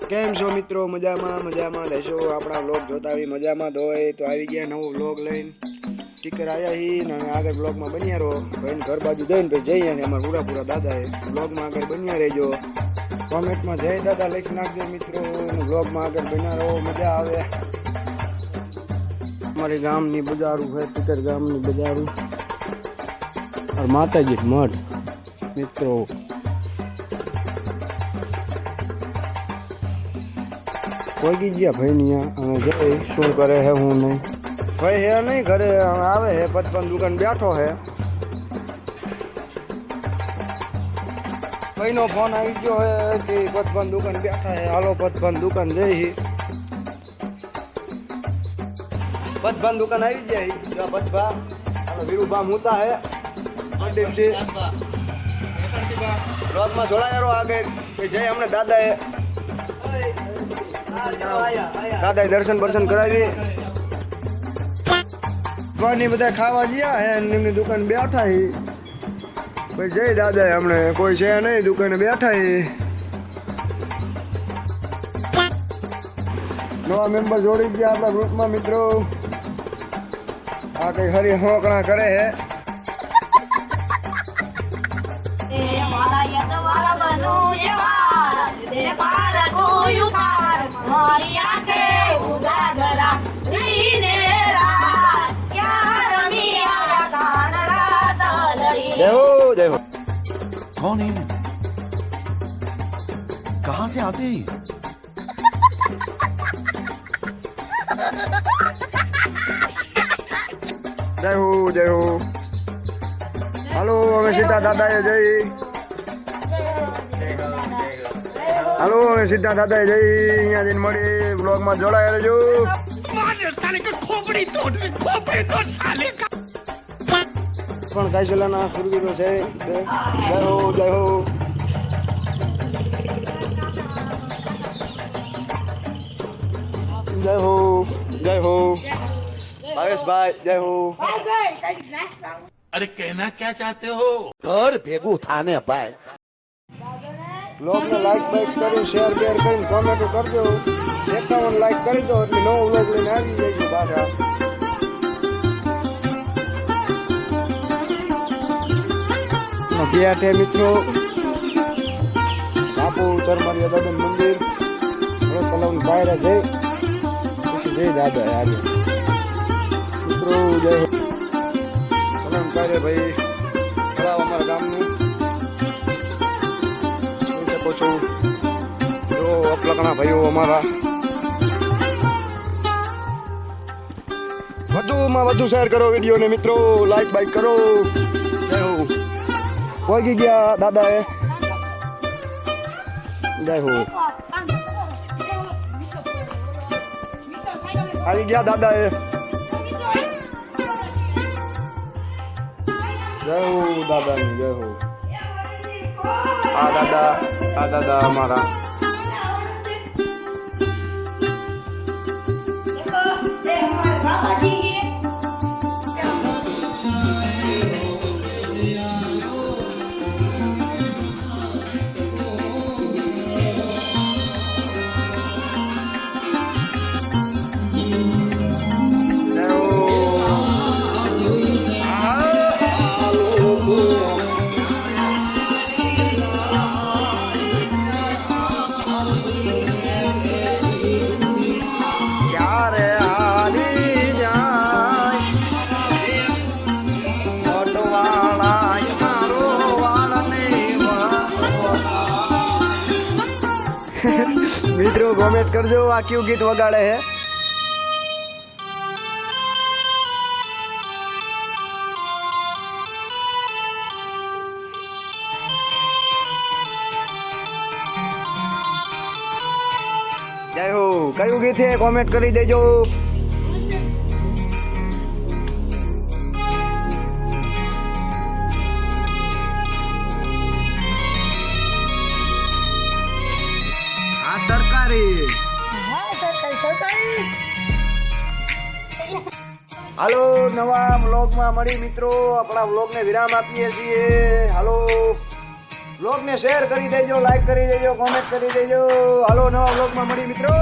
કેમ છો મિત્રો? મજામાં દેશો આપણા વ્લોગ જોતા આવી મજામાં જ હોય તો આવી ગયા નવો વ્લોગ લઈને ટીકર આવ્યા હી ને આગળ વ્લોગમાં બન્યા રહો ભાઈને ઘર બાજુ જઈને પછી જઈએ ને અમારા પૂરા દાદા એ વ્લોગમાં આગળ બન્યા રહેજો કોમેન્ટમાં જય દાદા લખી નાખજો મિત્રો વ્લોગમાં આગળ બન્યા રહો મજા આવે અમારી ગામની બજારું છે ટીકર ગામની બજારું और माताजी मठ मित्रों कोई कीजिए भाई नहीं हमें जय शू करे है हूँ नहीं भाई है नहीं घरे आवे है 55 दुकान बैठो है भाई नो फोन आई गयो है कि 55 दुकान बैठा है हालो 55 दुकान जय ही 55 दुकान आई जाए जो 55 वीरू बाम होता है ब्लॉग में जोड़ा आगे जय हमने दादा दर्शन बर्शन करावी बधा खावा गया है निम्न दुकान बैठा ही भाई जय दादा हमने कोई है नहीं दुकान बैठा ही नवा मेम्बर जोड़ी गया अपना ग्रुप में मित्रों आ कई हरी होकड़ा करे है कौन है? कहाँ से आते हैं? जय हो जय हो हेलो हमें सीधा दादा है जय हेलो हमें सीधा दादा है जय यहाँ दिन मड़ी ब्लॉग में जोड़ाया रहो साले का खोपड़ी तोड़ साले का પણ કાઈ ચલાના સુરવીરો છે જય હો જય હો જય હો જય હો ભાવેશ ભાઈ જય હો अरे कहना क्या चाहते हो घर भेगू थाने भाई ब्लॉग ने लाइक बाइक करी शेयर बेयर करी कमेंट करजो 51 लाइक કરી દો એટલે નવો વ્લોગ લઈને આવી જઈશું પાછા બેઠે મિત્રો સાપુ ચરમરિયા દાદા મંદિર હવે તલાવની બહાર જઈ પછી જઈ દાદા આજે મિત્રો જય તલાવની બહાર ભાઈ તળાવ અમારા ગામનું જોઈ શકો છો જો અપલકણા ભાઈઓ અમારા વધુમાં વધુ શેર કરો વિડીયોને મિત્રો લાઈક બાઈક કરો જય હો પહોંચી ગયા દાદા એ જય હો આવી ગયા દાદા એ જય હો દાદાની જય હો આ દાદા અમારા મિત્રો કોમેન્ટ કરજો આ ક્યુ ગીત વગાડે હે જય હો કયું ગીત હે કોમેન્ટ કરી દેજો સરકારી હાલો નવા વ્લોગમાં મળી મિત્રો આપણા વ્લોગને વિરામ આપીએ છીએ હાલો બ્લોગને શેર કરી દેજો, લાઈક કરી દેજો, કોમેન્ટ કરી દેજો. હાલો નવા બ્લોગમાં મળી મિત્રો.